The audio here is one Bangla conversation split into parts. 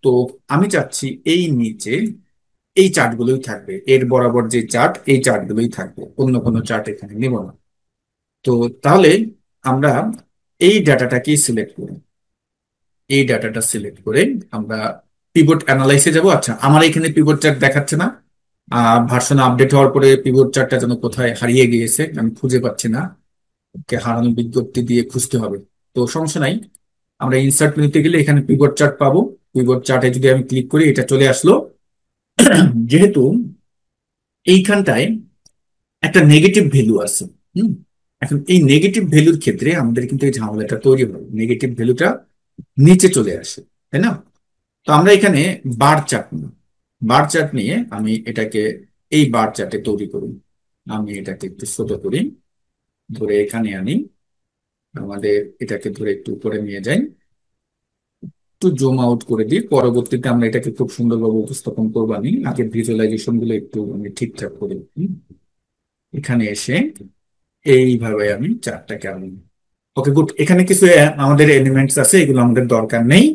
তো আমি চাচ্ছি এই নিচে এই চার্টগুলোই থাকবে, এর বরাবর যে চার্ট এই চার্টগুলোই থাকবে, অন্য কোনো চার্ট এখানে নিব না। তো তাহলে আমরা এই ডাটাটাকে সিলেক্ট করি, এই ডাটাটা সিলেক্ট করে আমরা পিভট অ্যানালাইসে যাব। আচ্ছা, আমার এখানে পিভট চার্ট দেখাচ্ছে না, ভার্সন আপডেট হওয়ার পরে পিভট চার্টটা যেন কোথায় হারিয়ে গিয়েছে, আমি খুঁজে পাচ্ছি না, ওকে হারানো বিজ্ঞপ্তি দিয়ে খুঁজতে হবে। তো সমস্যা নাই, আমরা ইনসার্ট মেনুতে গেলে এখানে পিভট চার্ট পাবো। পিভট চার্টে যদি আমি ক্লিক করি এটা চলে আসলো। যেহেতু এইখানটায় একটা নেগেটিভ ভ্যালু আছে, হুম, এখন এই নেগেটিভ ভ্যালুর ক্ষেত্রে আমাদের কিন্তু এই ঝামেলাটা তৈরি হয়, নেগেটিভ ভ্যালুটা নিচে চলে আসে, তাই না? তো আমরা এখানে বার চার্ট নিই, বার চার্ট নিয়ে আমি এটাকে এই বার চার্টে তৈরি করি। আমি এটাকে একটু ছোট করি, ধরে এখানে আনি, আমাদের এটাকে ধরে একটু উপরে নিয়ে যাই, একটু জুম আউট করে দিই, পরবর্তীতে আমরা এটাকে খুব সুন্দরভাবে উপস্থাপন করবো। আমি আগে ভিজুয়ালাইজেশন গুলো একটু আমি ঠিকঠাক করি। এখানে এসে এইভাবে আমি চার্টটাকে আনি। ওকে, গুড। এখানে কিছু আমাদের এলিমেন্টস আছে, এগুলো আমাদের দরকার নেই।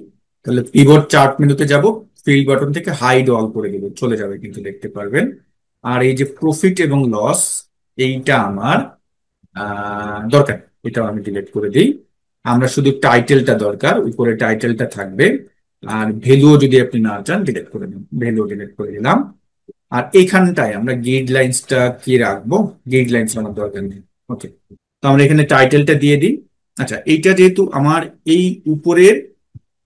তাহলে পিভট চার্ট মেনুতে যাব, ফিল বাটন থেকে হাইড অল করে দেবো, চলে যাবে কিন্তু দেখতে পারবেন। আর এই যে প্রফিট এবং লস, এইটা আমার দরকার, এটাও আমি ডিলিট করে দিই। আমরা শুধু টাইটেলটা দরকার, উপরে টাইটেলটা থাকবে। আর ভ্যালুও যদি আপনি না চান ডিলিট করে দিন, ভ্যালুও ডিলিট করে দিলাম। আর এখানটায় আমরা গাইডলাইন্সটা কি রাখবো, গাইডলাইন্স আমার দরকার নেই। ওকে, তো আমরা এখানে টাইটেলটা দিয়ে দিই। আচ্ছা, এইটা যেহেতু আমার এই উপরের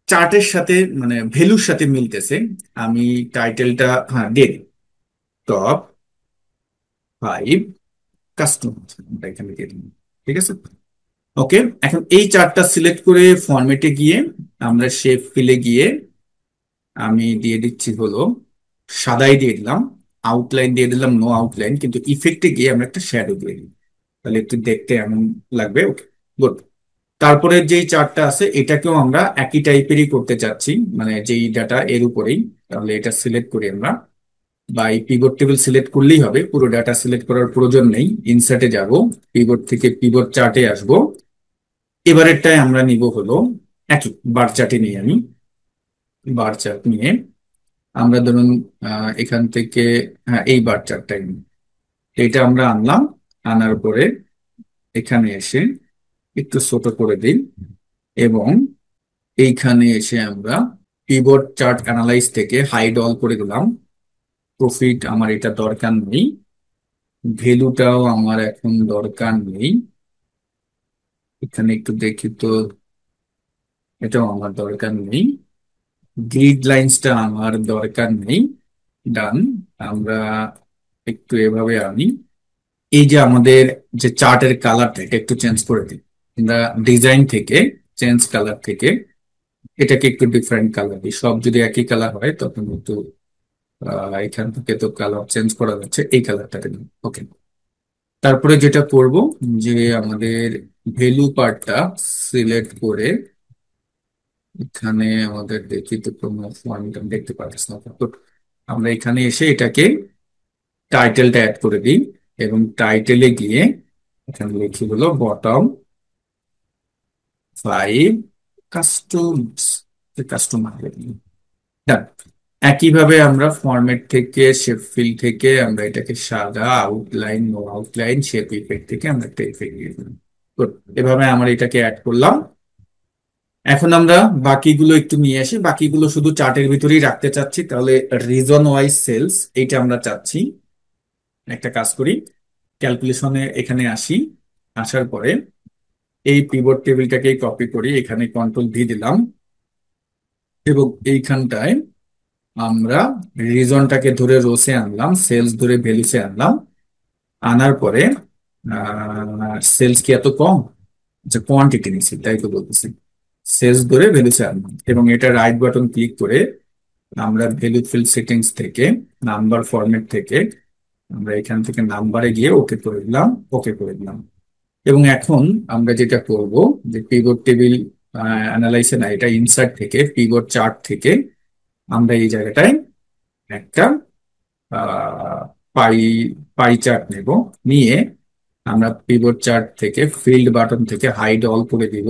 চার্টের সাথে মানে ভ্যালুর সাথে মিলতেছে, আমি টাইটেলটা হ্যাঁ দিয়ে দিই, টপ 5 কাস্টমার, আমরা এখানে দিয়ে দিই। ঠিক আছে, ওকে। এখন এই চার্টটা সিলেক্ট করে ফরম্যাটে গিয়ে আমরা শেপ ফিলে গিয়ে আমি দিয়ে দিচ্ছি হলো সাদাই দিয়ে দিলাম, আউটলাইন দিয়ে দিলাম নো আউটলাইন, কিন্তু ইফেক্টে গিয়ে আমরা একটা শ্যাডো দিয়ে দিই, তাহলে একটু দেখতে এমন লাগবে। ওকে, গুড। তারপরে যেই চার্টটা আছে এটাকেও আমরা একই টাইপেরই করতে চাচ্ছি, মানে যেই ডাটা এর উপরেই। তাহলে এটা সিলেক্ট করি আমরা, বা এই পিভট টেবিল সিলেক্ট করলেই হবে, পুরো ডাটা সিলেক্ট করার প্রয়োজন নেই। ইনসার্টে যাব, পিভট থেকে পিভট চার্টে আসব। এবারেরটায় আমরা নিব হলো একই বার চার্টে নিয়ে আমি, বার চার্ট নিয়ে আমরা ধরুন এখান থেকে, হ্যাঁ এই বার চার্টটাই নিই। এটা আমরা আনলাম, আনার পরে এখানে এসে একটু ছোট করে দিই, এবং এইখানে এসে আমরা পিভট চার্ট অ্যানালাইজ থেকে হাইড অল করে দিলাম। প্রফিট আমার এটা দরকার নেই, ভ্যালুটাও আমার এখন দরকার নেই। এখানে একটু দেখি তো, এটাও আমার দরকার নেই। গ্রিড লাইন্সটা আমার দরকার নেই। ডান। আমরা একটু এভাবে আনি, এই যে আমাদের যে চার্টের কালারটা এটা একটু চেঞ্জ করে দিই। আমরা ডিজাইন থেকে চেঞ্জ কালার থেকে এটাকে একটু ডিফারেন্ট কালার দিই। সব যদি একই কালার হয় তখন একটু এখান থেকে তো কালার চেঞ্জ করা যাচ্ছে, এই কালারটাকে দিন। ওকে, তারপরে যেটা করব যে আমাদের ভ্যালু পার্টটা সিলেক্ট করে এখানে আমাদের দেখি তো কোনো ফন্ট আমি দেখতে পাচ্ছি না, তো আমরা এখানে এসে এটাকে টাইটেলটা অ্যাড করে দিই, এবং টাইটেলে গিয়ে এখানে লিখি হলো বটম 5 কাস্টমস, কাস্টমার। ডান। একইভাবে আমরা ফরম্যাট থেকে শেপ ফিল থেকে আমরা এটাকে সাদা, outline no outline, shape effect থেকে আমরা একটা ইফেক্ট দিয়ে দিলাম। Good. এভাবে আমরা এটাকে অ্যাড করলাম। এখন আমরা বাকিগুলো একটু নিয়ে আসি, বাকিগুলো শুধু চার্টের ভিতরেই রাখতে চাচ্ছি, তাহলে রিজন ওয়াইজ সেলস এইটা আমরা চাচ্ছি। একটা কাজ করি, ক্যালকুলেশনে এখানে আসি, আসার পরে এই পিভট টেবিলটাকে কপি করি, এখানে কন্ট্রোল ভি দিলাম, এবং এইখানটায় আমরা রিজনটাকে ধরে রোসে আনলাম, সেলস ধরে ভ্যালুসে আনলাম। আনার পরে সেলস কি এত কম, যে কোয়ান্টিটি নিচ্ছি তাই তো বলতেছি, সেলস ধরে ভ্যালুসে আনলাম, এবং এটা রাইট বাটন ক্লিক করে আমরা ভ্যালু ফিল্ড সেটিংস থেকে নাম্বার ফরম্যাট থেকে আমরা এখান থেকে নাম্বারে গিয়ে ওকে করে দিলাম, ওকে করে দিলাম। এবং এখন আমরা যেটা করব যে পিভট টেবিল অ্যানালাইসে না, এটা ইনসার্ট থেকে পিভট চার্ট থেকে আমরা এই জায়গাটায় একটা আহ, পাই পাই চার্ট নেব, নিয়ে আমরা পিভট চার্ট থেকে ফিল্ড বাটন থেকে হাইড অল করে দিব,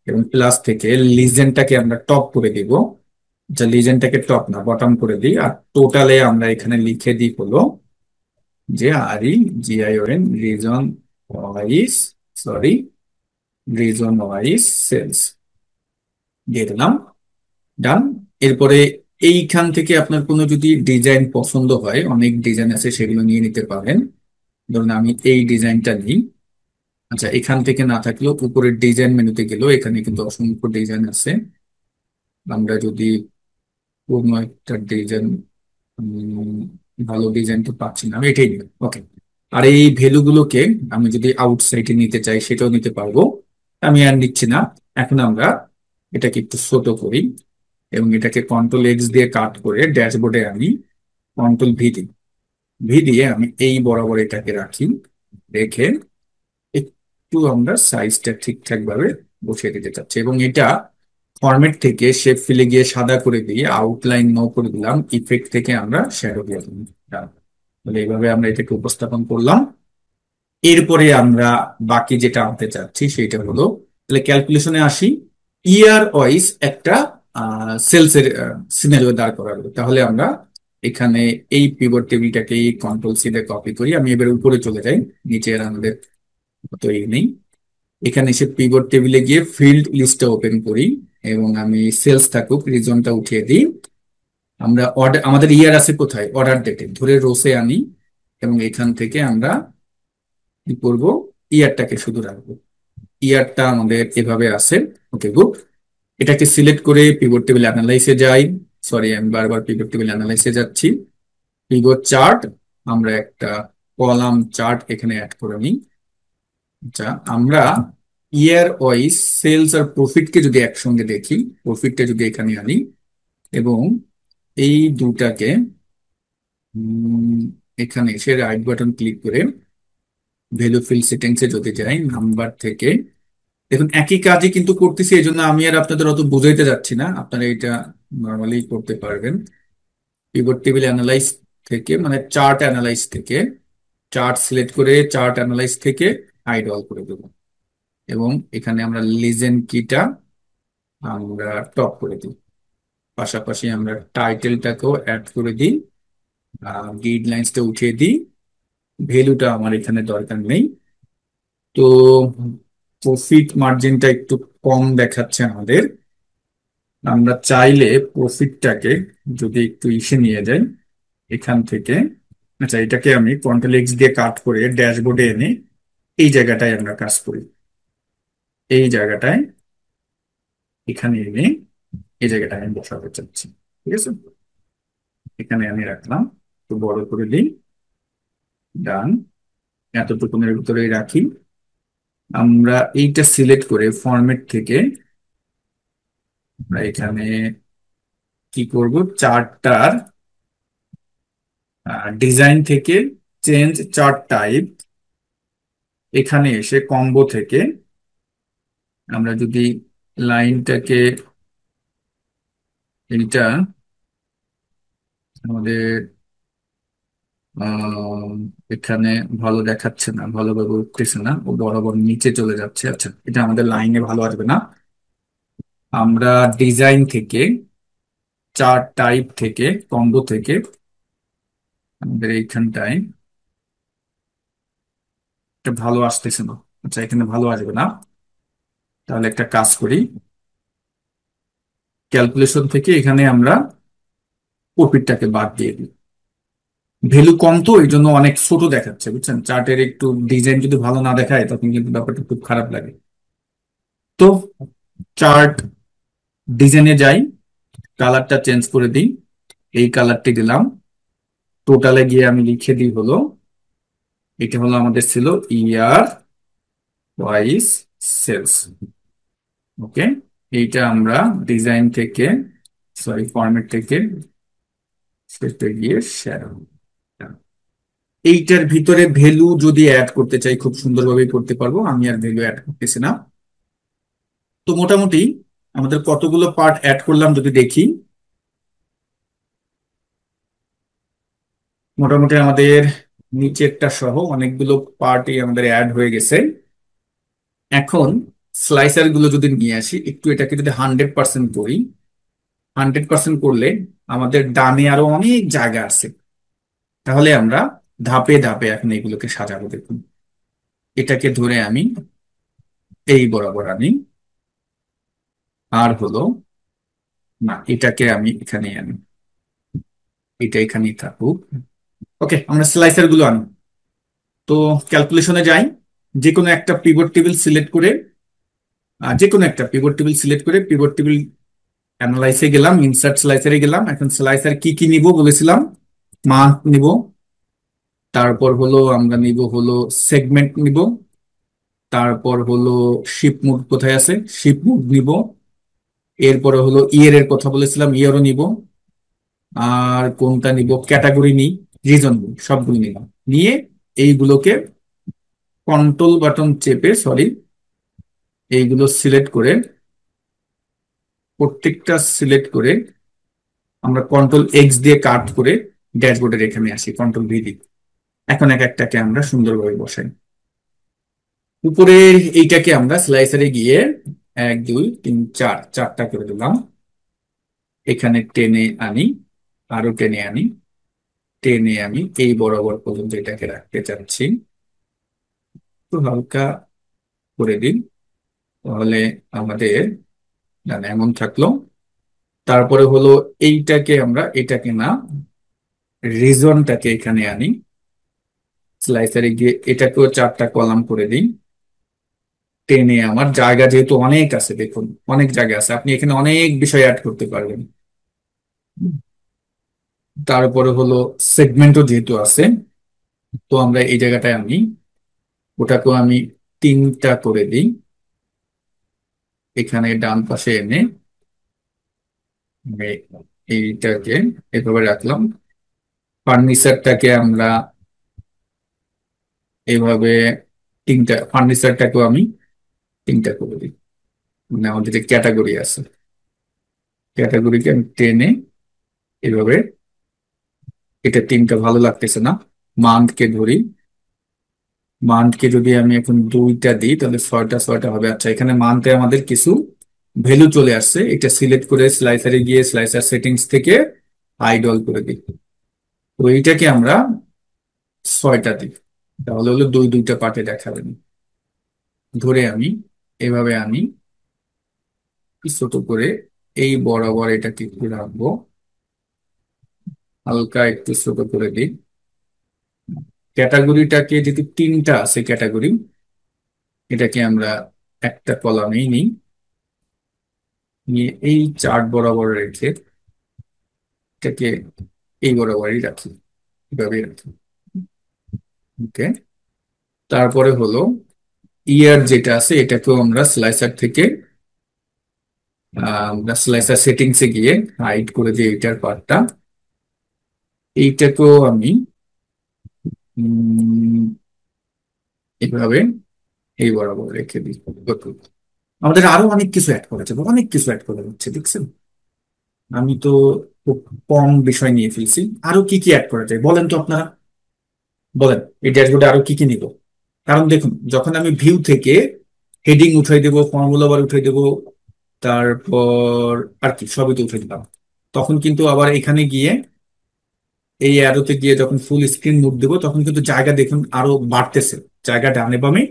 এবং প্লাস থেকে লিজেন্ডটাকে আমরা টপ করে দিব, যা লিজেন্ডটাকে টপ না বটম করে দিই, আর টোটালে আমরা এখানে লিখে দিই হলো যে REGION region wise, sorry, region wise sales দিয়ে দিলাম। ডান। এরপরে এইখান থেকে আপনার কোনো যদি ডিজাইন পছন্দ হয়, অনেক ডিজাইন আছে, সেগুলো নিয়ে নিতে পারেন। ধরুন আমি এই ডিজাইনটা নিই। আচ্ছা, এখান থেকে না থাকলেও উপরের ডিজাইন মেনুতে গেলেও এখানে কিন্তু অসংখ্য ডিজাইন আছে। আমরা যদি কোনো একটা ডিজাইন, ভালো ডিজাইন তো পাচ্ছি না, আমি এটাই নিই, ওকে। আর এই ভ্যালুগুলোকে আমি যদি আউটসাইডে নিতে চাই সেটাও নিতে পারবো, আমি আর নিচ্ছি না। এখন আমরা এটাকে একটু ছোট করি এবং এটাকে কন্ট্রোল X দিয়ে কাট করে ড্যাশবোর্ডে আমি কন্ট্রোল V দিই। ভি দিয়ে আমি এই বরাবর এটাকে রাখি, রেখে একটু আমরা সাইজটা ঠিকঠাক ভাবে বসিয়ে দিতে চাচ্ছি, এবং এটা ফরম্যাট থেকে শেপ ফিলে গিয়ে সাদা করে দিয়ে আউটলাইন নো করে দিলাম, ইফেক্ট থেকে আমরা শ্যাডো দিয়ে দিলাম। তাহলে এইভাবে আমরা এটাকে উপস্থাপন করলাম। এরপরে আমরা বাকি যেটা আনতে চাচ্ছি সেটা হলো, তাহলে ক্যালকুলেশনে আসি। ইয়ার ওয়াইজ একটা সেলস এর সিনারিও দাঁড় করাবো। তাহলে আমরা এখানে এই পিভট টেবিলটাকে কন্ট্রোল C দিয়ে কপি করি। আমি এবার উপরে চলে যাই, নিচে আর আমাদের তৈরি নেই। এখানে এসে পিভট টেবিলে গিয়ে ফিল্ড লিস্টটা ওপেন করি এবং আমি সেলস থাকুক রিজনটা উঠিয়ে দিই। আমরা অর্ডার, আমাদের ইয়ার আছে কোথায়, অর্ডার ডেটে, ধরে রোসে আনি এবং এখান থেকে আমরা কি করব, ইয়ারটাকে শুধু রাখবো। ইয়ারটা আমাদের এভাবে আছে, ওকে গুড। এটাকে সিলেক্ট করে পিভট টেবিল অ্যানালাইসে যাই। সরি, আমি বারবার পিভট টেবিল অ্যানালাইসে যাচ্ছি। পিভট চার্ট, আমরা একটা কলাম চার্ট এখানে অ্যাড করে নিই। আচ্ছা, আমরা ইয়ার ওয়াইজ সেলস আর প্রফিটকে যদি একসঙ্গে দেখি, প্রফিটটা যদি এখানে আনি এবং এই দুটাকে উম, এখানে এসে রাইট বাটন ক্লিক করে ভ্যালু ফিল সেটিংসে যদি যাই, নাম্বার থেকে দেখুন একই কাজই কিন্তু করতেছি, এই জন্য আমি আর আপনাদের অত বুঝাইতে যাচ্ছি না, আপনারা এটা নর্মালি করতে পারবেন। পিভট টেবিল অ্যানালাইজ থেকে, মানে চার্ট অ্যানালাইজ থেকে, চার্ট সিলেক্ট করে চার্ট অ্যানালাইজ থেকে হাইড অল করে দেবো এবং এখানে আমরা লিজেন্ড কিটা আমরা টপ করে দিই। পাশাপাশি আমরা টাইটেলটাকেও অ্যাড করে দিই, গাইডলাইন্সটা উঠিয়ে দিই। ভ্যালুটা আমার এখানে দরকার নেই। তো প্রফিট মার্জিনটা একটু কম দেখাচ্ছে আমাদের, আমরা চাইলে প্রফিটটাকে যদি একটু ইসে নিয়ে যাই এখান থেকে। আচ্ছা, এটাকে আমি কন্ট্রোল X দিয়ে কাট করে ড্যাশবোর্ডে এনে এই জায়গাটায় আমরা কাজ করি, এই জায়গাটায় এখানে এনে এই জায়গাটায় আমি বসাতে চাচ্ছি। ঠিক আছে, এখানে আমি রাখলাম, একটু বড় করে দিই। ডান। এতটুকুনের ভিতরেই রাখি। আমরা এইটা সিলেক্ট করে ফরম্যাট থেকে আমরা এখানে কি করব, চার্টটার ডিজাইন থেকে চেঞ্জ চার্ট টাইপ, এখানে এসে কম্বো থেকে আমরা যদি লাইনটাকে, এইটা আমাদের আহ, এখানে ভালো দেখাচ্ছে না, ভালোভাবে উঠতেছে না, ও বরাবর নিচে চলে যাচ্ছে। আচ্ছা, এটা আমাদের লাইনে ভালো আসবে না। আমরা ডিজাইন থেকে, চার্ট টাইপ থেকে, কম্বো থেকে আমাদের এইখানটায় এটা ভালো আসতেছে না। আচ্ছা, এখানে ভালো আসবে না, তাহলে একটা কাজ করি, ক্যালকুলেশন থেকে এখানে আমরা প্রফিটটাকে বাদ দিয়ে দিই। ভ্যালু কম তো এই জন্য অনেক ছোট দেখাচ্ছে, বুঝছেন, চার্টের একটু ডিজাইন যদি ভালো না দেখায় তখন কিন্তু ব্যাপারটা খুব খারাপ লাগে। তো চার্ট ডিজাইনে যাই, কালারটা চেঞ্জ করে দিই, এই কালারটি দিলাম। টোটালে গিয়ে আমি লিখে দিই হলো, এটা হলো আমাদের ছিল ইয়ার ওয়াইজ সেলস, ওকে। এইটা আমরা ডিজাইন থেকে, সরি ফরম্যাট থেকে সেটা গিয়ে শেয়ার, এইটার ভিতরে ভ্যালু যদি অ্যাড করতে চাই খুব সুন্দরভাবে করতে পারবো, আমি আর ভ্যালু অ্যাড করতেছি না। তো মোটামুটি আমাদের কতগুলো পার্ট অ্যাড করলাম যদি দেখি, মোটামুটি আমাদের নিচেরটা সহ অনেকগুলো পার্টই আমাদের অ্যাড হয়ে গেছে। এখন স্লাইসার গুলো যদি নিয়ে আসি, একটু এটাকে যদি 100% করি, 100% করলে আমাদের ডানে আরো অনেক জায়গা আছে। তাহলে আমরা ধাপে ধাপে এখন এগুলোকে সাজাবো। দেখুন, এটাকে ধরে আমি এই বরাবর আনি, আর হলো না, এটাকে আমি এখানে আনি, এটা এখানেই থাকুক। ওকে, আমরা স্লাইসার গুলো আনি। তো ক্যালকুলেশনে যাই, যে কোনো একটা পিভট টেবিল সিলেক্ট করে, যে কোনো একটা পিভট টেবিল সিলেক্ট করে পিভট টেবিল অ্যানালাইসে গেলাম, ইনসার্ট স্লাইসারে গেলাম। এখন স্লাইসার কি কি নিব বলেছিলাম, মান্থ নিব, তারপর হলো আমরা নিব হলো সেগমেন্ট নিব, তারপর হলো শিপ মুড কোথায় আছে, শিপ মুড নিব, এরপরে হলো ইয়ার এর কথা বলেছিলাম, ইয়ারও নিব, আর কোনটা নিব, ক্যাটাগরি নিই, রিজন নিই, সবগুলো নিলাম। নিয়ে এইগুলোকে কন্ট্রোল বাটন চেপে, সরি, এইগুলো সিলেক্ট করে, প্রত্যেকটা সিলেক্ট করে আমরা কন্ট্রোল এক্স দিয়ে কাট করে ড্যাশবোর্ডের এখানে আসি, কন্ট্রোল ভি দিই। এখন এক একটাকে আমরা সুন্দরভাবে বসাই। উপরে এইটাকে আমরা স্লাইসারে গিয়ে 1 2 3 4 চারটা করে দিলাম। এখানে টেনে আনি, আরো টেনে আনি, টেনে আমি এই বরাবর পর্যন্ত এটাকে রাখতে চাচ্ছি। একটু হালকা করে দিন, তাহলে আমাদের ডান এমন থাকলো। তারপরে হলো এইটাকে আমরা, এটাকে না, রিজনটাকে এখানে আনি, স্লাইসারে গিয়ে এটাকেও চারটা কলাম করে দিই। টেনে, আমার জায়গা যেহেতু অনেক আছে, দেখুন অনেক জায়গা আছে, আপনি এখানে অনেক বিষয় অ্যাড করতে পারবেন। তারপরে হলো সেগমেন্টও যেহেতু আছে, তো আমরা এই জায়গাটায় আমি ওটাকেও আমি তিনটা করে দিই। এখানে ডান পাশে এনে এইটাকে এভাবে রাখলাম। ফার্নিচারটাকে আমরা এইভাবে তিনটা, ফার্নিচারটাকেও আমি তিনটা করে দিই। মানে আমাদের যে ক্যাটাগরি আছে, ক্যাটাগরিকে আমি টেনে এভাবে, এটা তিনটা ভালো লাগতেছে না, মান্থকে ধরি। মান্থকে যদি আমি এখন দুইটা দিই তাহলে ছয়টা ছয়টা হবে। আচ্ছা, এখানে মান্থে আমাদের কিছু ভ্যালু চলে আসছে, এটা সিলেক্ট করে স্লাইসারে গিয়ে স্লাইসার সেটিংস থেকে হাইড অল করে দিই। তো এইটাকে আমরা ছয়টা দিই, তাহলে হলো দুই দুইটা পার্টে দেখাবেন। ধরে আমি এভাবে আনি, ছোট করে এই বরাবর এটাকে একটু রাখবো, হালকা একটু ছোট করে দিই। ক্যাটাগরিটাকে যেহেতু তিনটা আছে ক্যাটাগরি, এটাকে আমরা একটা কলামেই নিই, নিয়ে এই চার্ট বরাবর রেখে এটাকে এই বরাবরই রাখি, এভাবেই রাখি। ওকে, তারপরে হলো ইয়ার যেটা আছে এটাকেও আমরা স্লাইসার থেকে, আমরা স্লাইসার সেটিংসে গিয়ে হাইড করে দিই এইটার পার্টটা। এইটাকেও আমি উম, এইভাবে এই বরাবর রেখে দিই। Okay. আমাদের আরো অনেক কিছু অ্যাড করা যাবে, অনেক কিছু অ্যাড করা যাচ্ছে, দেখছেন? আমি তো খুব কম বিষয় নিয়ে ফেলছি। আরো কি কি অ্যাড করা যায় বলেন তো আপনারা, বলেন এই ড্যাশবোর্ডে আরো কি কি নিব। কারণ দেখুন, যখন আমি ভিউ থেকে হেডিং উঠাই দেবো, ফর্মুলা বার উঠাই দেবো, তারপর আর কি সবই তো উঠে দিলাম, তখন কিন্তু আবার এখানে গিয়ে এই অ্যারোতে গিয়ে যখন ফুল স্ক্রিন মুভ দেবো তখন কিন্তু জায়গা দেখুন আরো বাড়তেছে, জায়গা ডানে বামে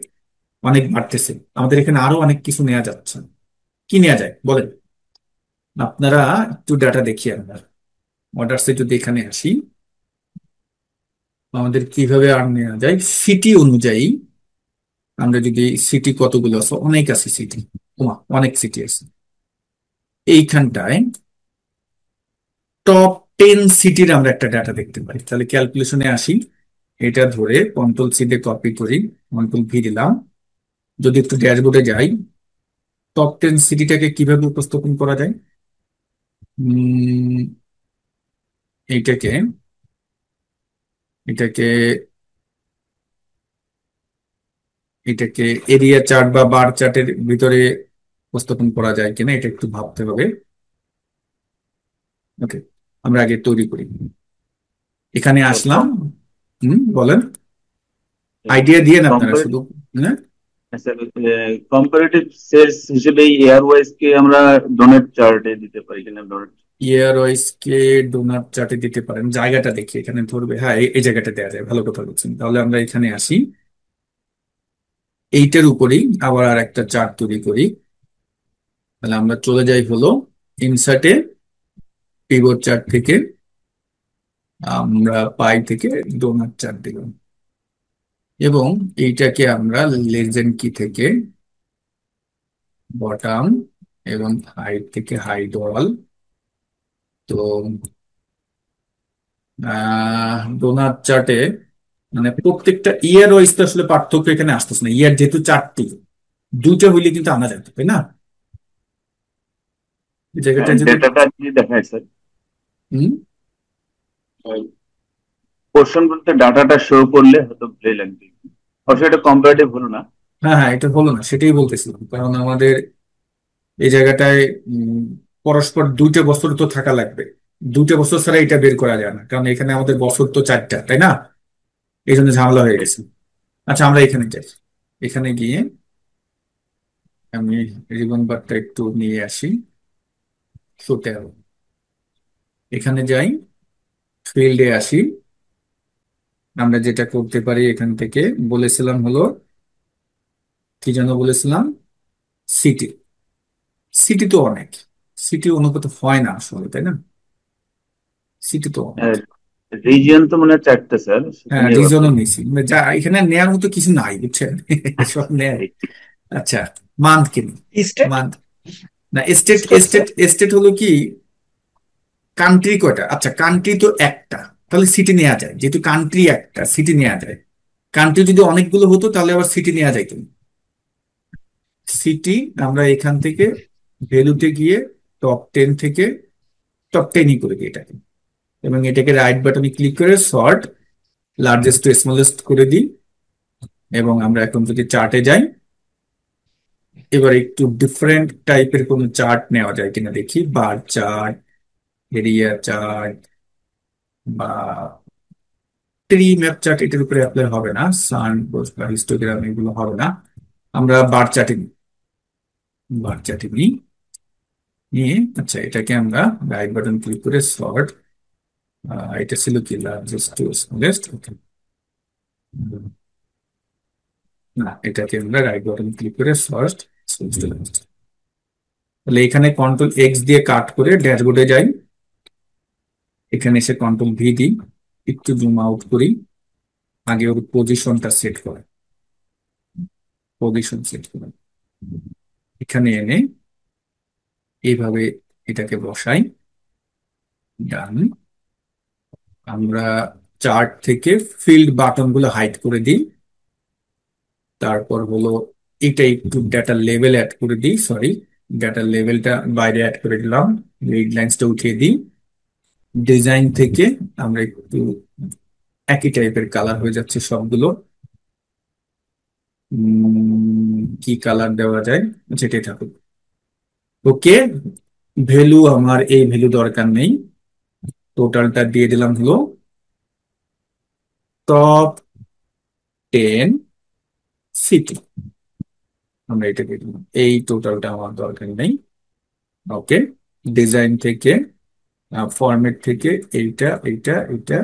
অনেক বাড়তেছে। আমাদের এখানে আরো অনেক কিছু নেওয়া যাচ্ছে। কি নেওয়া যায় বলেন আপনারা, একটু ডাটা দেখি আমরা। অর্ডারসে যদি এখানে আসি, আমাদের কিভাবে আর নেওয়া যায় সিটি অনুযায়ী। আমরা যদি সিটি কতগুলো আছে, অনেক আছে সিটি, অনেক সিটি আছে। এইখানটায় টপ 10 সিটির আমরা একটা ডাটা দেখতে পাই। তাহলে ক্যালকুলেশনে আসি, এটা ধরে কন্ট্রোল সি দিয়ে কপি করি, কন্ট্রোল ভি দিলাম। যদি একটু ড্যাশবোর্ডে যাই, টপ 10 সিটিটাকে কিভাবে উপস্থাপন করা যায়, উম, এইটাকে, এটাকে এটাকে এরিয়া চার্ট বা বার চার্টের ভিতরে উপস্থাপন করা যায় কিনা এটা একটু ভাবতে হবে। ওকে, আমরা আগে তৈরি করি, এখানে আসলাম। বলেন, আইডিয়া দিয়ে আপনারা শুধু। কম্পারেটিভ হ্যাঁ, কম্পারেটিভ সেলস হিসেবে এই এয়ারওয়াইজ কে আমরা ডোনেট চার্টে দিতে পারি কিনা, ডোনেট ইয়ার ওয়াইজ কে ডোনাট চার্টে দিতে পারেন, জায়গাটা দেখি এখানে ধরবে। হ্যাঁ, এই জায়গাটা দেওয়া যায়, ভালো কথা বলছেন। তাহলে আমরা এখানে আসি, এইটার উপরেই আবার আর একটা চার্ট তৈরি করি। তাহলে আমরা চলে যাই হলো ইনসার্টে, পিভট চার্ট থেকে আমরা পাই থেকে ডোনাট চার্ট দিলাম, এবং এইটাকে আমরা লেজেন্ড কি থেকে বটাম এবং হাইট থেকে হাইট ওয়াল। তো ডোনাট চার্টে মানে প্রত্যেকটা ইয়ার ওয়াইজ তো আসলে পার্থক্য এখানে আসতেছে না, ইয়ার যেহেতু চারটি, দুইটা হইলে কিন্তু আনা যেত, তাই না? এই জায়গাটা যদি ডেটাটা কি দেখায় স্যার? হুম, পোর্শন বলতে ডাটাটা শো করলে হয়তো প্লে লাগবে। অবশ্যই এটা কম্পারেটিভ হলো না। হ্যাঁ হ্যাঁ, এটা হলো না, সেটাই বলতেছিলাম, কারণ আমাদের এই জায়গাটায় পরস্পর দুইটা বছর তো থাকা লাগবে। দুইটা বছর ছাড়া এটা বের করা যায় না, কারণ এখানে আমাদের বছর তো চারটা, তাই না? এই জন্য ঝামেলা হয়ে গেছে। আচ্ছা, আমরা এখানে যাই। এখানে গিয়ে আমি রিবন বারটা একটু নিয়ে আসি, শুতে হবে। এখানে যাই, ফিল্ডে আসি। আমরা যেটা করতে পারি এখান থেকে, বলেছিলাম হলো কি যেন বলেছিলাম, সিটি। সিটি তো অনেক, সিটি অনুপাত হয় না আসলে, তাই না? সিটি তো অনেক। রিজিয়ন তো মনে হয় চারটে স্যার, সেটা হ্যাঁ, নিয়ে রিজনও ভাবতেছি। নিছি, মানে যা এখানে নেয়ার মতো কিছু নাই, বুঝছেন? সব নেয়। আচ্ছা, মান্থ কিনি, স্টেট। মান্থ না, estate. State estate sir. Estate হলো কি, কান্ট্রি কয়টা? আচ্ছা, কান্ট্রি তো একটা, তাহলে সিটি নেওয়া যায়, যেহেতু কান্ট্রি একটা, সিটি নেওয়া যায়। কান্ট্রি যদি অনেকগুলো হতো তাহলে আবার সিটি নেওয়া যাইত না। সিটি আমরা এখান থেকে ভ্যালুতে গিয়ে টপ 10 থেকে টপ 10ই করে দিই এটাকে, এবং এটাকে রাইট বাটনে ক্লিক করে সর্ট লার্জেস্ট টু স্মলেস্ট করে দিই। এবং আমরা এখন যদি চার্টে যাই, এবার একটু ডিফারেন্ট টাইপের কোনো চার্ট নেওয়া যায় কিনা দেখি, বার চার্ট, এরিয়া চার্ট, বা ট্রি ম্যাপ চার্ট এটার উপরে অ্যাপ্লাই হবে না, সান বা হিস্টোগ্রাম এগুলো হবে না। আমরা বার চার্টে নিই, বার চার্টে নিই, নিয়ে আচ্ছা এটাকে আমরা রাইট বাটন ক্লিক করে সর্ট, এটা ছিল কি লার্জেস্ট টু স্মলেস্ট, ওকে। না, এটাকে আমরা রাইট বাটন ক্লিক করে সর্ট, তাহলে এখানে কন্ট্রোল X দিয়ে কাট করে ড্যাশবোর্ডে যাই। এখানে এসে কন্ট্রোল V দিই, একটু জুম আউট করি, আগে ওর পজিশনটা সেট করে, পজিশন সেট করে এখানে এনে এইভাবে এটাকে বসাই, ডান। আমরা চার্ট থেকে ফিল্ড বাটন গুলো হাইড করে দিই। তারপর হলো এটা একটু ডাটা লেভেল অ্যাড করে দিই, সরি, ডাটা লেভেলটা বাইরে অ্যাড করে দিলাম, গ্রিড লাইন্সটা উঠিয়ে দিই। ডিজাইন থেকে আমরা একটু একই টাইপের কালার হয়ে যাচ্ছে সবগুলো। কি কালার দেওয়া যায়, যেটাই থাকুক, ওকে। ভ্যালু আমার এই ভ্যালু দরকার নেই, টোটালটা দিয়ে দিলাম হলো টপ 10 সিটি। আমরা এটা দিয়ে দিলাম, এই টোটালটা আমার দরকার নেই, ওকে। ডিজাইন থেকে ফরম্যাট থেকে এইটা এইটা এইটা,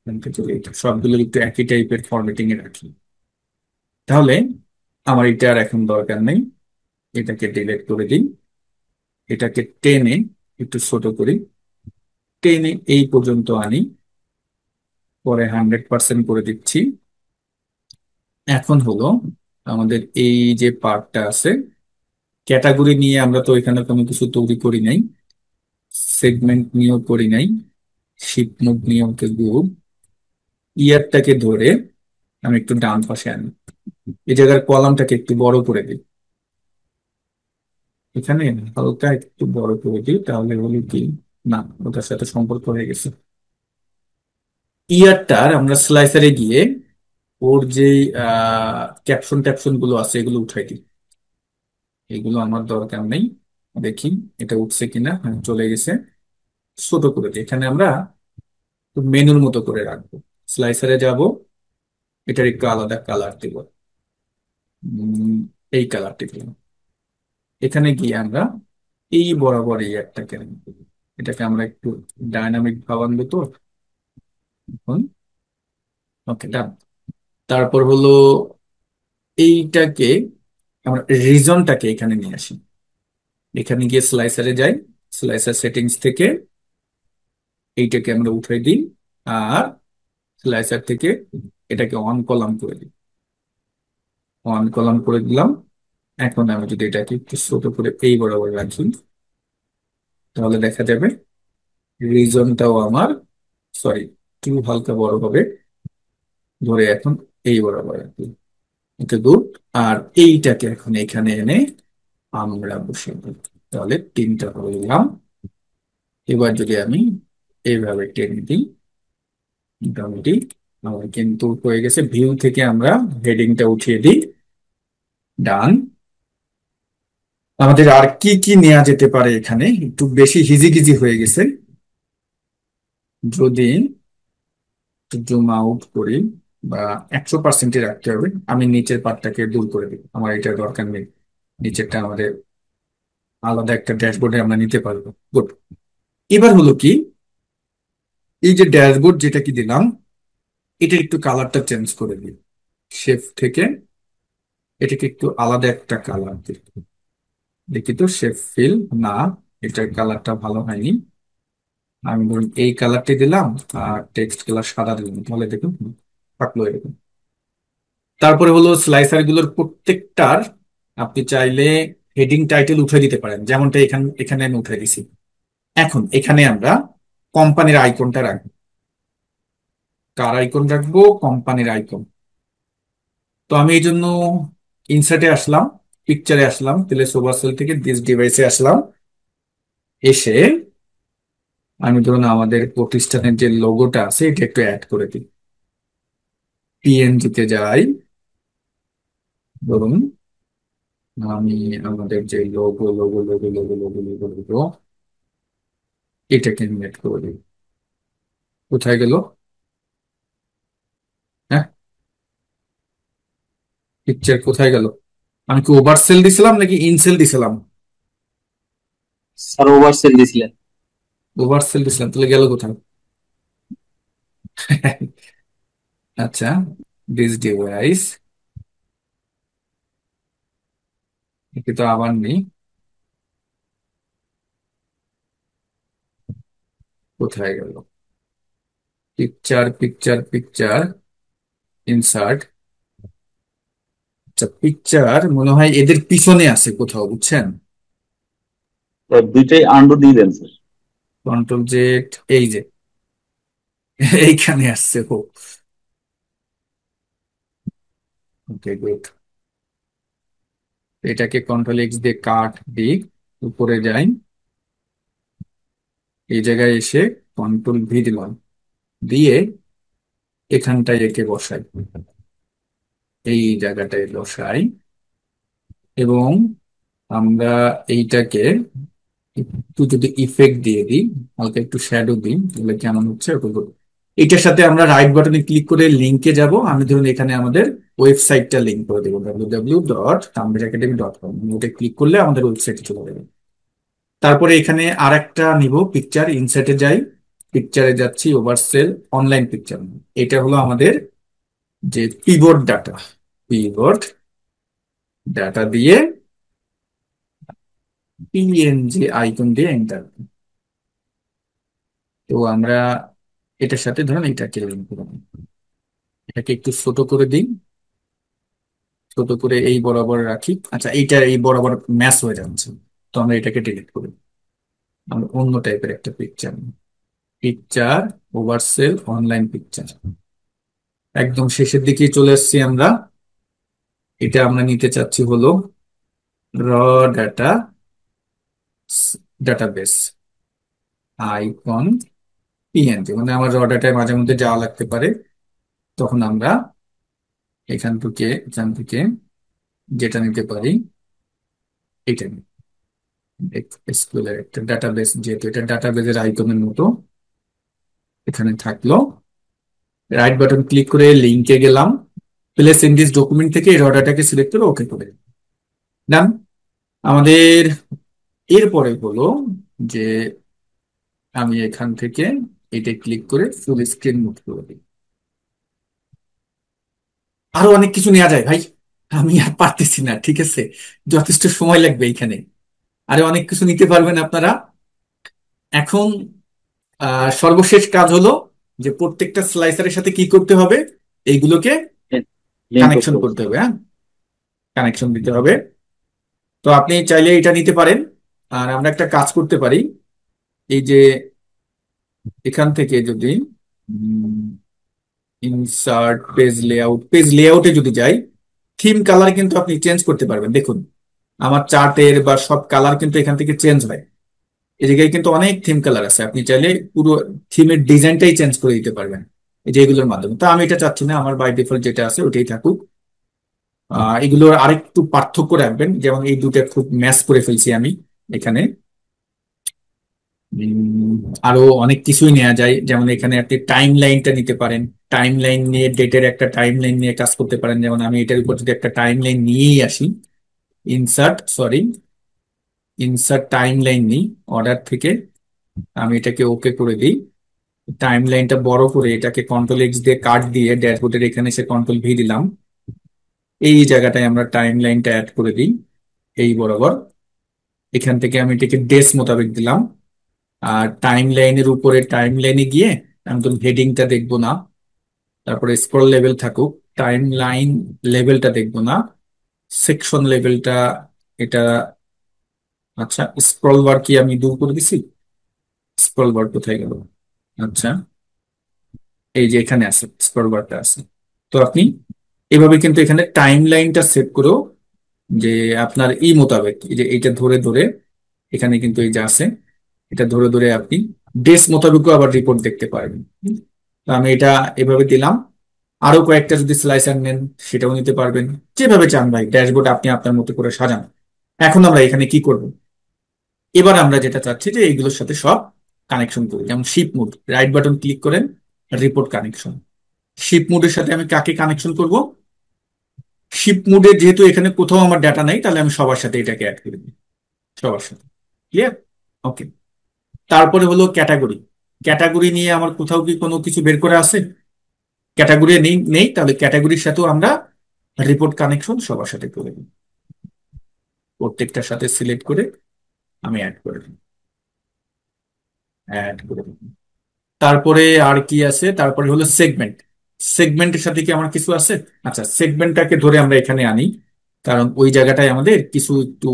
এখান থেকে এইটা সবগুলো একটু একই টাইপের ফরম্যাটিং এ রাখি। তাহলে আমার এটা আর এখন দরকার নেই, এটাকে ডিলিট করে দিই। এটাকে টেনে একটু ছোট করি, টেনে এই পর্যন্ত আনি, পরে 100% করে দিচ্ছি। এখন হলো আমাদের এই যে পার্টটা আছে, ক্যাটাগরি নিয়ে আমরা তো এখানে কোনো কিছু তৈরি করি নাই, সেগমেন্ট নিয়েও করি নাই, শিপ নোড নিয়েও গ্রুপ, ইয়ারটাকে ধরে আমি একটু ডান পাশে আনি, এই জায়গার কলামটাকে একটু বড় করে দিই, এখানে হালকা একটু বড় করে দিই, তাহলে হলো কি, না, ওটার সাথে সম্পর্ক হয়ে গেছে। ইয়ারটার আমরা স্লাইসারে গিয়ে ওর যে ক্যাপশন ট্যাপশন গুলো আছে এগুলো উঠাই দিই, এগুলো আমার দরকার নেই। দেখি এটা উঠছে কিনা, হ্যাঁ চলে গেছে। ছোট করে দিই, এখানে আমরা মেনুর মতো করে রাখবো। স্লাইসারে যাব, এটার একটু আলাদা কালার দেব, উম, এই কালারটি দিলাম। এখানে গিয়ে আমরা এই বরাবর এই একটাকে রাখবো। এটাকে আমরা একটু ডায়নামিক ভাবান্বিত তো এখন। ওকে, ডান। তারপর হলো এইটাকে আমরা রিজনটাকে এখানে নিয়ে আসি। এখানে গিয়ে স্লাইসারে যাই, স্লাইসার সেটিংস থেকে এইটাকে আমরা উঠাই দিই, আর স্লাইসার থেকে এটাকে অন কলাম করে দিই। অন কলাম করে দিলাম। এখন আমি যদি এটাকে একটু ছোট করে এই বরাবর রাখি, তাহলে দেখা যাবে রিজনটাও আমার, সরি, একটু হালকা বড় হবে, ধরে এখন এই বরাবর রাখি। ওকে, গুড। আর এইটাকে এখন এখানে এনে আমরা বসিয়ে দিই, তাহলে তিনটা করে দিলাম। এবার যদি আমি এইভাবে টেনে দিই, মোটামুটি আমার কিন্তু হয়ে গেছে। ভিউ থেকে আমরা হেডিংটা উঠিয়ে দিই, ডান। আমাদের আর কি কি নেওয়া যেতে পারে, এখানে একটু বেশি হিজিগিজি হয়ে গেছে। যদি জুম আউট করি, বা 100% রাখতে হবে, আমি নিচের পার্টটাকে দূর করে দিই, আমার এটা দরকার নেই। নিচেরটা আমাদের আলাদা একটা ড্যাশবোর্ডে আমরা নিতে পারবো। গুড। এবার হলো কি, এই যে ড্যাশবোর্ড যেটা কি দিলাম, এটা একটু কালারটা চেঞ্জ করে দিই। শেপ থেকে এটাকে একটু আলাদা একটা কালার দিই। দেখি তো, শেপ ফিল, না, এটার কালারটা ভালো হয়নি। আমি ধরুন এই কালারটি দিলাম, আর টেক্সট কালার সাদা দিলাম, তাহলে দেখুন থাকলো এরকম। তারপরে হলো স্লাইসার গুলোর প্রত্যেকটার আপনি চাইলে হেডিং টাইটেল উঠে দিতে পারেন, যেমনটা এখানে এখানে আমি উঠে দিছি। এখন এখানে আমরা কোম্পানির আইকনটা রাখবো। কার আইকন রাখবো? কোম্পানির আইকন। তো আমি এই জন্য ইনসার্টে আসলাম, পিকচারে আসলাম, প্লেস ওভার সেল থেকে দিস ডিভাইসে আসলাম। এসে আমি ধরুন আমাদের প্রতিষ্ঠানের যে লোগোটা আছে এটা একটু অ্যাড করে দিই। পিএনজি তে যাই, ধরুন আমি আমাদের যে logo logo logo logo logo logo logo এটাকে আমি অ্যাড করে দিই। কোথায় গেল? হ্যাঁ, পিকচার কোথায় গেল? আমি কি ওভার সেল দিছিলাম নাকি ইনসেল দিছিলাম? স্যার ওভার সেল দিছিলেন। ওভার সেল দিছিলাম, তাহলে গেল কোথায়? আচ্ছা, দিস ডিভাইস, একে তো আবার নেই। কোথায় গেল? Picture picture picture, insert. আচ্ছা, পিকচার মনে হয় এদের পিছনে আছে কোথাও, বুঝছেন? তো দুইটাই আন্ডু দিয়ে দেন স্যার। কন্ট্রোল জেড, এই যে এইখানে আসছে। ও, ওকে, গুড। এটাকে কন্ট্রোল এক্স দিয়ে কাট দিই, উপরে যাই, এই জায়গায় এসে কন্ট্রোল ভি দিলাম, দিয়ে এখানটায় একে বসাই, এই জায়গাটায় বসাই। এবং আমরা এইটাকে একটু যদি ইফেক্ট দিয়ে দিই, হালকা একটু শ্যাডো দিই, তাহলে কেমন হচ্ছে ওটা বলবো। এটার সাথে আমরা রাইট বাটনে ক্লিক করে লিঙ্কে যাব। আমি ধরুন এখানে আমাদের ওয়েবসাইটটা লিঙ্ক করে দেবো, www.tanvir.academy.com। ওটা ক্লিক করলে আমাদের ওয়েবসাইটে চলে যাবে। তারপরে এখানে আর একটা নিব, পিকচার, ইনসার্টে যাই, পিকচারে যাচ্ছি, ওভারসেল, অনলাইন পিকচার। এটা হলো আমাদের যে পিভট ডাটা, পিভট ডাটা দিয়ে পিএনজি আইকন দিয়ে এন্টার। তো আমরা এটার সাথে ধরুন এটাকে লিঙ্ক করব, এটাকে একটু ছোট করে দিই, ছোট করে এই বরাবর রাখি। আচ্ছা, এইটা এই বরাবর ম্যাচ হয়ে যাচ্ছে, তো আমরা এটাকে ডিলিট করি। আমরা অন্য টাইপের একটা পিকচার, পিকচার, ওভারসেল, অনলাইন পিকচার, একদম শেষের দিকে চলে আসছি আমরা। এটা আমরা নিতে চাচ্ছি হলো র ডাটা ডাটাবেস আইকন পিএনজি, মানে আমার র ডাটায় মাঝে মধ্যে যাওয়া লাগতে পারে, তখন আমরা এখান থেকে যেটা নিতে পারি এটা নিই। এসকিউএল একটা ডাটাবেস, যেহেতু এটা ডাটাবেসের আইকনের মতো এখানে থাকলো। রাইট বাটন ক্লিক করে লিঙ্কে গেলাম, প্লেস ইন দিস ডকুমেন্ট থেকে এই র ডাটাকে সিলেক্ট করে ওকে করে ডান। আমাদের এরপরে হলো যে আমি এখান থেকে এটা ক্লিক করে ফুল স্ক্রিন মুভ করে দিই। আরো অনেক কিছু নেওয়া যায় ভাই, আমি আর পারতেছি না, ঠিক আছে, যথেষ্ট সময় লাগবে এখানে। আরে অনেক কিছু নিতে পারবেন আপনারা। এখন সর্বশেষ কাজ হলো যে প্রত্যেকটা স্লাইসারের সাথে কি করতে হবে, এইগুলোকে লিঙ্ক করতে কানেকশন হবে। করতে হবে। হ্যাঁ, কানেকশন দিতে হবে। তো আপনি চাইলে এটা নিতে পারেন। আর আমরা একটা কাজ করতে পারি, এই যে এখান থেকে যদি ইনসার্ট পেজ লেআউটে যদি যাই, থিম কালার কিন্তু আপনি চেঞ্জ করতে পারবেন। দেখুন আমার চার্টের বা সব কালার কিন্তু এখান থেকে চেঞ্জ হয়। এই জায়গায় কিন্তু অনেক থিম কালার আছে, আপনি চাইলে পুরো থিমের ডিজাইনটাই চেঞ্জ করে দিতে পারবেন এই যে এগুলোর মাধ্যমে। তো আমি এটা চাচ্ছি না, আমার বাই ডিফল্ট যেটা আছে ওইটাই থাকুক। এগুলোর আরেকটু পার্থক্য রাখবেন, যেমন এই দুটো খুব ম্যাচ করে ফেলছি আমি এখানে। উম, আরো অনেক কিছুই নেওয়া যায়, যেমন এখানে আপনি টাইম লাইনটা নিতে পারেন। টাইম লাইন নিয়ে ডেটের একটা টাইম লাইন নিয়ে কাজ করতে পারেন। যেমন আমি এটার উপর যদি একটা টাইম লাইন নিয়েই আসি, ইনসার্ট টাইম লাইন নিই অর্ডার থেকে, আমি এটাকে ওকে করে দিই। টাইম লাইনটা বড় করে এটাকে কন্ট্রোল এক্স দিয়ে কাট দিয়ে ড্যাশবোর্ডের এখানে সে কন্ট্রোল ভি দিলাম। এই জায়গাটায় আমরা টাইম লাইনটা অ্যাড করে দিই এই বরাবর। এখান থেকে আমি এটাকে ডেস মোতাবেক দিলাম। আর টাইম লাইনের উপরে টাইম লাইনে গিয়ে আমি তো হেডিংটা দেখবো না, তারপরে স্ক্রল লেভেল থাকুক, টাইম লাইন লেভেলটা দেখবো না, সেকশন লেভেলটা এটা। আচ্ছা, স্ক্রল বার কি আমি দূর করে দিছি? স্ক্রল বার কোথায় গেল? আচ্ছা, এই যে এখানে আছে, স্ক্রল বারটা আছে। তো আপনি এভাবে কিন্তু এখানে টাইম লাইনটা সেট করেও, যে আপনার ই মোতাবেক এই যে এইটা ধরে ধরে এখানে কিন্তু এই যে আছে, এটা ধরে ধরে আপনি ডেস মোতাবেকও আবার রিপোর্ট দেখতে পারবেন। তো আমি এটা এভাবে দিলাম। আরো কয়েকটা যদি স্লাইসার নেন সেটাও নিতে পারবেন, যেভাবে চান ভাই, ড্যাশবোর্ড আপনি আপনার মতো করে সাজান। এখন আমরা এখানে কি করব, এবার আমরা যেটা চাচ্ছি যে এইগুলোর সাথে সব কানেকশন করি। যেমন ship mode, right button click করেন, রিপোর্ট কানেকশন। শিপ মুডের সাথে আমি কাকে কানেকশন করব? শিপ মুডে যেহেতু এখানে কোথাও আমার ডাটা নাই, তাহলে আমি সবার সাথে এটাকে অ্যাড করে দিই, সবার সাথে। ক্লিয়ার? ওকে। তারপরে হলো ক্যাটাগরি। ক্যাটাগরি নিয়ে আমার কোথাও কি কোনো কিছু বের করে আছে? ক্যাটাগরি নেই, নেই, তাহলে ক্যাটাগরির সাথেও আমরা রিপোর্ট কানেকশন সবার সাথে করে দিই। প্রত্যেকটার সাথে সিলেক্ট করে আমি অ্যাড করে দিই, অ্যাড করে দিই। তারপরে আর কি আছে? তারপরে হলো সেগমেন্ট। সেগমেন্টের সাথে কি আমার কিছু আছে? আচ্ছা, সেগমেন্টটাকে ধরে আমরা এখানে আনি, কারণ ওই জায়গাটায় আমাদের কিছু একটু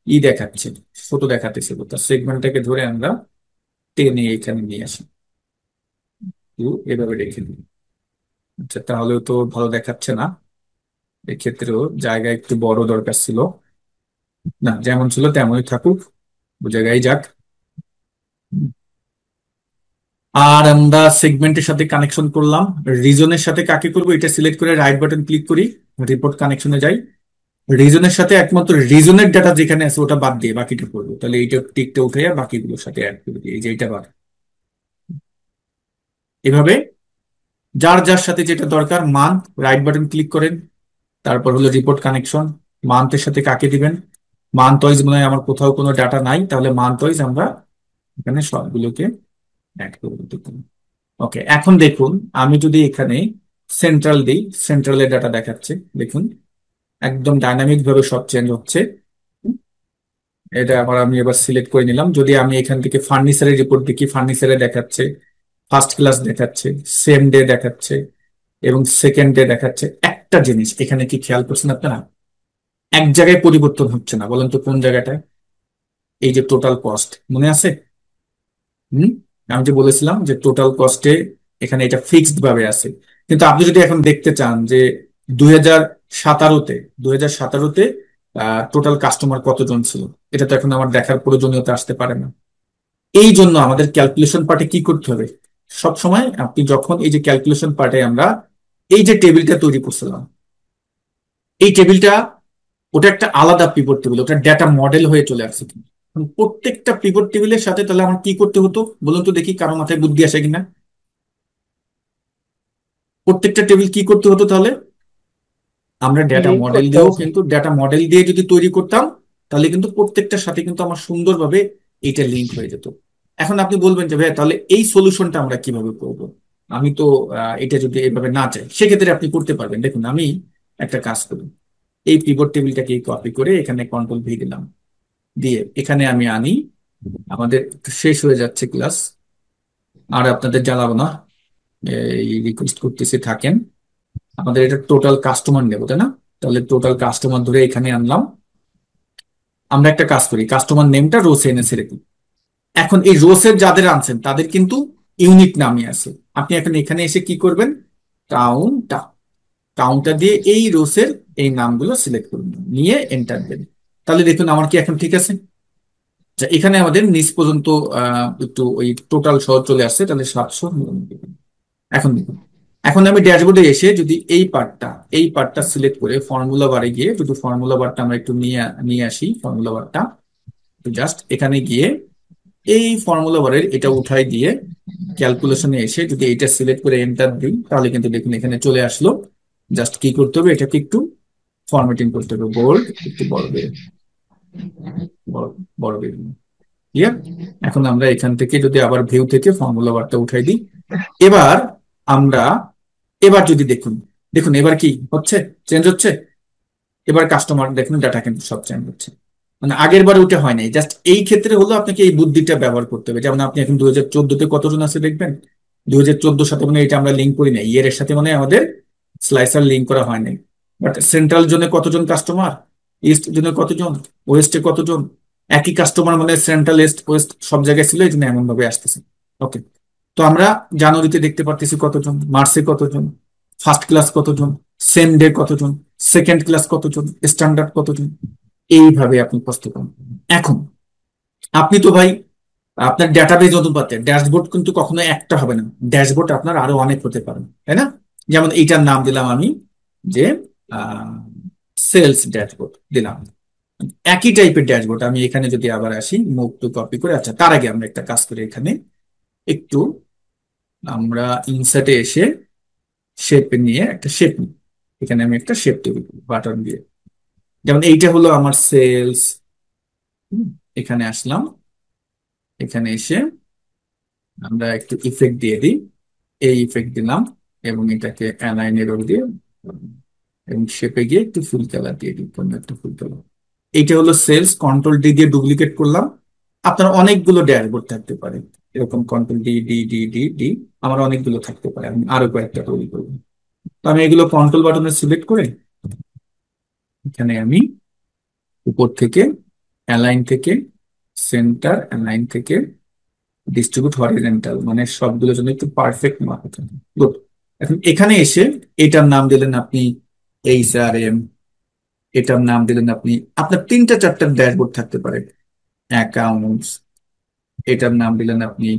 ই দেখাচ্ছে, ছোট দেখাতেছে। তো সেগমেন্টটাকে ধরে আমরা টেনে এখানে নিয়ে আসি, তো এভাবে রেখে দিই। আচ্ছা, তাহলেও তো ভালো দেখাচ্ছে না, এক্ষেত্রেও জায়গা একটু বড় দরকার ছিল। না, যেমন ছিল তেমনই থাকুক, ও জায়গায় যাক। আর আমরা সেগমেন্টের সাথে কানেকশন করলাম। রিজনের সাথে কাকে করবো এটা সিলেক্ট করে রাইট বাটন ক্লিক করি, রিপোর্ট কানেকশনে যাই। রিজনের সাথে একমাত্র রিজনের ডাটা যেখানে আছে ওটা বাদ দিয়ে বাকিটা করবো, তাহলে এইটা টিকটা উঠে বাকিগুলোর সাথে অ্যাড করে দিই, এই যে এইটা বাদ। এভাবে যার যার সাথে যেটা দরকার, মান্থ, রাইট বাটন ক্লিক করেন, তারপর হলো রিপোর্ট কানেকশন। মান্থের সাথে কাকে দিবেন? মান্থ ওয়াইজ মনে হয় আমার কোথাও কোনো ডাটা নাই, তাহলে মান্থ ওয়াইজ আমরা এখানে সবগুলোকে অ্যাড করে দিতে পারি। ওকে, এখন দেখুন, আমি যদি এখানে সেন্ট্রাল দিই, সেন্ট্রালের ডাটা দেখাচ্ছে, দেখুন একদম ডাইনামিক ভাবে সব চেঞ্জ হচ্ছে। এটা আবার আমি এবার সিলেক্ট করে নিলাম। যদি আমি এখান থেকে ফার্নিচারের রিপোর্ট দেখি, ফার্নিচারে দেখাচ্ছে ফার্স্ট ক্লাস দেখাচ্ছে, সেম ডে দেখাচ্ছে এবং সেকেন্ড ডে দেখাচ্ছে। একটা জিনিস এখানে কি খেয়াল করছেন আপনারা? এক জায়গায় পরিবর্তন হচ্ছে না, বলেন তো কোন জায়গাটায়? এই যে টোটাল কস্ট, মনে আছে? হুম, আমি যে বলেছিলাম যে টোটাল কস্টে এখানে এটা ফিক্সড ভাবে আছে। কিন্তু আপনি যদি এখন দেখতে চান যে 2017-তে 2017-তে টোটাল কাস্টমার কতজন ছিল, এটা তো এখন আমার দেখার প্রয়োজনীয়তা আসতে পারে না। এই জন্য আমাদের ক্যালকুলেশন পার্টে কি করতে হবে? সব সময় আপনি যখন এই যে ক্যালকুলেশন পার্টে আমরা এই যে টেবিলটা তৈরি করছিলাম, এই টেবিলটা, ওটা একটা আলাদা পিভট টেবিল, ওটা ডেটা মডেল হয়ে চলে আসছে। এখন প্রত্যেকটা পিভট টেবিলের সাথে তাহলে আমার কি করতে হতো বলুন তো দেখি, কারো মাথায় বুদ্ধি আসে কিনা? প্রত্যেকটা টেবিল কি করতে হতো তাহলে? আমরা ডেটা লিঙ্ক মডেল করতে দিয়েও, হতো। কিন্তু ডেটা মডেল দিয়ে যদি তৈরি করতাম, তাহলে কিন্তু প্রত্যেকটার সাথে কিন্তু আমার সুন্দরভাবে এইটা লিঙ্ক হয়ে যেত। এখন আপনি বলবেন যে ভাই তাহলে এই সলিউশনটা আমরা কিভাবে করব? আমি তো এটা যদি এইভাবে না চাই, সেক্ষেত্রে আপনি করতে পারবেন। দেখুন আমি একটা কাজ করি, এই পিভট টেবিলটাকে কপি করে এখানে কন্ট্রোল ভি দিলাম, দিয়ে এখানে আমি আনি। আমাদের একটু শেষ হয়ে যাচ্ছে ক্লাস, আর আপনাদের জ্বালাবো না, এই রিকোয়েস্ট করতেছি থাকেন। আমাদের এটা টোটাল কাস্টমার নেবো, তাই না? তাহলে টোটাল কাস্টমার ধরে এখানে আনলাম। আমরা একটা কাজ করি, কাস্টমার নেমটা রোসে এনে ছেড়ে দিই। এখন এই রোসের যাদের আনছেন তাদের কিন্তু ইউনিক নামই আছে। আপনি এখন এখানে এসে কি করবেন, কাউন্ট, কাউন্টার দিয়ে এই রোসের এই নামগুলো সিলেক্ট করুন, নিয়ে এন্টার দেবেন। তাহলে দেখুন আমার কি এখন ঠিক আছে? আচ্ছা, এখানে আমাদের নিচ পর্যন্ত একটু ওই টোটাল সহ চলে আসছে, তাহলে 799। এখন দেখুন, এখন আমি ড্যাশবোর্ডে এসে যদি এই পার্টটা সিলেক্ট করে ফর্মুলা বারে গিয়ে যদি ফর্মুলা বারটা আমরা একটু নিয়ে নিয়ে আসি, ফর্মুলা বারটা জাস্ট এখানে গিয়ে এই ফর্মুলা বারের এটা উঠাই দিয়ে ক্যালকুলেশনে এসে যদি এটা সিলেক্ট করে এন্টার দিই, তাহলে কিন্তু দেখুন এখানে চলে আসলো। জাস্ট কি করতে হবে, এটাকে একটু ফরম্যাটিং করতে হবে, বোল্ড একটু বড় করে, বড় বড় করে। ক্লিয়ার? এখন আমরা এখান থেকে যদি আবার ভিউ থেকে ফর্মুলা বারটা উঠাই দিই, এবার আমরা, এবার যদি দেখুন, দেখুন এবার কি হচ্ছে, চেঞ্জ হচ্ছে। এবার কাস্টমার দেখুন ডাটা কিন্তু সব চেঞ্জ হচ্ছে, মানে আগের বারে ওটা হয় নাই। জাস্ট এই ক্ষেত্রে হলো আপনাকে এই বুদ্ধিটা ব্যবহার করতে হবে। যেমন আপনি এখন 2014-তে কতজন আছে দেখবেন, 2014 সাথে মানে এটা আমরা লিঙ্ক করি নাই, ইয়ারের সাথে মানে আমাদের স্লাইসার লিঙ্ক করা হয় নাই। বাট সেন্ট্রাল জোনে কতজন কাস্টমার, ইস্ট জোনে কতজন, ওয়েস্টে কতজন, একই কাস্টমার মানে সেন্ট্রাল ইস্ট ওয়েস্ট সব জায়গায় ছিল, এই জন্য এমন ভাবে আসতেছে। ওকে, তো আমরা জানুয়ারিতে দেখতে পারতেছি কতজন, মার্চে কতজন, ফার্স্ট ক্লাস কতজন, সেম ডে কতজন, সেকেন্ড ক্লাস কতজন, স্ট্যান্ডার্ড কতজন, এইভাবে আপনি উপস্থাপন করুন। এখন আপনি তো ভাই আপনার ডেটাবেজ অনুপাতে ড্যাশবোর্ড কিন্তু কখনো একটা হবে না, ড্যাশবোর্ড আপনার আরো অনেক হতে পারে, তাই না? যেমন এইটার নাম দিলাম আমি যে সেলস ড্যাশবোর্ড দিলাম। একই টাইপের ড্যাশবোর্ড আমি এখানে যদি আবার আসি, মুভ টু কপি করে, আচ্ছা তার আগে আমরা একটা কাজ করি, এখানে একটু আমরা ইনসার্টে এসে শেপ নিয়ে একটা শেপ নিই। এখানে আমি একটা শেপ তৈরি করি বাটন দিয়ে। যেমন এইটা হলো আমার সেলস। এখানে আসলাম, এখানে এসে আমরা একটু ইফেক্ট দিয়ে দিই, এই ইফেক্ট দিলাম, এবং এটাকে অ্যালাইন এরর দিয়ে এবং শেপে গিয়ে একটু ফুল কালার দিয়ে দিই, কোনো একটা ফুল কালার। এইটা হলো সেলস, কন্ট্রোল ডি দিয়ে ডুপ্লিকেট করলাম। আপনার অনেকগুলো ড্যাশবোর্ড থাকতে পারে, এরকম control D D D D D, আমার অনেকগুলো থাকতে পারে, আমি আরো কয়েকটা তৈরি করবো। তো আমি এগুলো কন্ট্রোল বাটনে সিলেক্ট করে এখানে আমি উপর থেকে অ্যালাইন থেকে সেন্টার, অ্যালাইন থেকে ডিস্ট্রিবিউট হরিজন্টাল, মানে সবগুলোর জন্য একটু পারফেক্ট মার্ক থাকে। গুড। এখন এখানে এসে এটার নাম দিলেন আপনি এইচআরএম, এটার নাম দিলেন আপনি, আপনার তিনটা চারটা ড্যাশবোর্ড থাকতে পারে, অ্যাকাউন্টস, এটার নাম দিলেন আপনি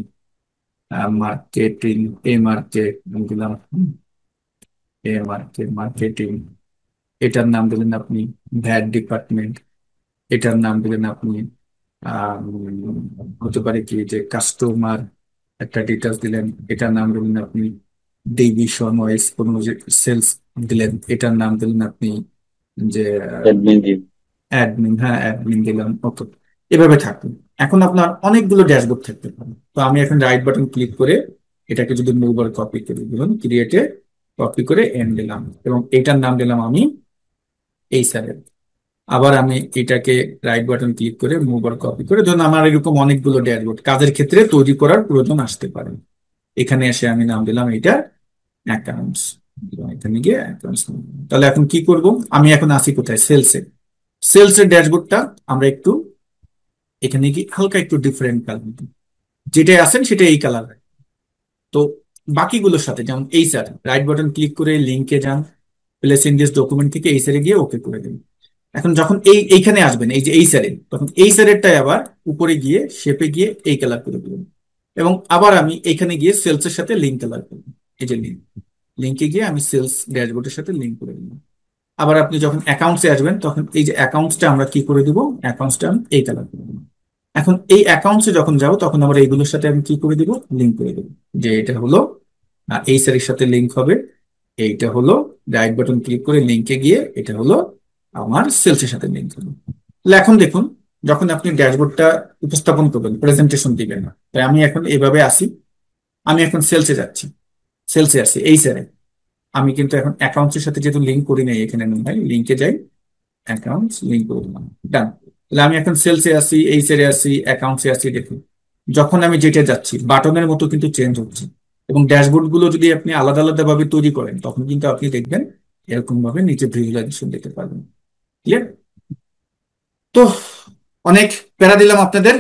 মার্কেটিং, এ মার্কেট দিলাম, এ মার্কেট মার্কেটিং, এটার নাম দিলেন আপনি ভ্যাট ডিপার্টমেন্ট, এটার নাম দিলেন আপনি আম, হতে পারে কি যে কাস্টমার একটা ডিটেলস দিলেন, এটার নাম দিলেন আপনি ডিভিশন ওয়াইজ কোনো যে সেলস দিলেন, এটার নাম দিলেন আপনি যে অ্যাডমিন টিম। অ্যাডমিন, হ্যাঁ অ্যাডমিন দিলাম। ওকে, এভাবে থাকবে। এখন আপনার অনেকগুলো ড্যাশবোর্ড থাকতে পারে। তো আমি এখন রাইট বাটন ক্লিক করে এটাকে যদি মুভ আর কপি করে দিলাম, ক্রিয়েটে কপি করে এন দিলাম, এবং এটার নাম দিলাম আমি এই স্যারের। আবার আমি এটাকে রাইট বাটন ক্লিক করে মুভ আর কপি করে, ধরুন আমার এরকম অনেকগুলো ড্যাশবোর্ড কাজের ক্ষেত্রে তৈরি করার প্রয়োজন আসতে পারে। এখানে এসে আমি নাম দিলাম এটা অ্যাকাউন্টস, এখানে গিয়ে অ্যাকাউন্টস। তাহলে এখন কি করব, আমি এখন আসি কোথায়, সেলসে। সেলসের ড্যাশবোর্ডটা আমরা একটু এখানে কি হালকা একটু ডিফারেন্ট কালার, যেটাই আছেন সেটা এই কালার। তো বাকিগুলোর সাথে যেমন এই স্যার, রাইট বাটন ক্লিক করে লিঙ্কে যান, প্লেস ইন দিস ডকুমেন্ট থেকে এই স্যারে গিয়ে ওকে করে দিন। এখন যখন এইখানে আসবেন এই যে এই স্যারে, তখন এই স্যারেরটাই আবার উপরে গিয়ে শেপে গিয়ে এই কালার করে দিবেন, এবং আবার আমি এখানে গিয়ে সেলস এর সাথে লিঙ্ক কালার করব। এই যে লিঙ্ক, লিঙ্কে গিয়ে আমি সেলস ড্যাশবোর্ডের সাথে লিঙ্ক করে দিলাম। আবার আপনি যখন অ্যাকাউন্টসে আসবেন তখন এই যে অ্যাকাউন্টসটা আমরা কি করে দিব, অ্যাকাউন্টসটা আমি এই কালার করে দিব। এখন এই অ্যাকাউন্টসে যখন যাব তখন আমরা এইগুলোর সাথে আমি কি করে দিব, লিঙ্ক করে দেবো। যে এটা হলো এই স্যারের সাথে লিঙ্ক হবে, এইটা হলো রাইট বাটন ক্লিক করে লিঙ্কে গিয়ে এটা হলো আমার সেলসের সাথে লিঙ্ক হবে। তাহলে এখন দেখুন যখন আপনি ড্যাশবোর্ডটা উপস্থাপন করবেন, প্রেজেন্টেশন দিবেন না। তাই আমি এখন এইভাবে আসি, আমি এখন সেলসে যাচ্ছি, সেলসে আসি এই স্যারে। আমি কিন্তু এখন অ্যাকাউন্টসের সাথে যেহেতু লিঙ্ক করি নাই, এখানে মনে হয় লিঙ্কে যাই, অ্যাকাউন্টস লিঙ্ক করে দিলাম, ডান। তাহলে আমি এখন সেলসে আসি, এই সেরে আসি, অ্যাকাউন্টসে আসি, দেখুন যখন আমি যেটা যাচ্ছি বাটনের মতো কিন্তু চেঞ্জ হচ্ছে। এবং ড্যাশবোর্ড গুলো যদি আপনি আলাদা আলাদা ভাবে তৈরি করেন, তখন কিন্তু আপনি দেখবেন এরকম ভাবে নিচে ভিজুয়ালাইজেশন দিতে পারবেন। ক্লিয়ার? তো অনেক প্যারা দিলাম আপনাদের।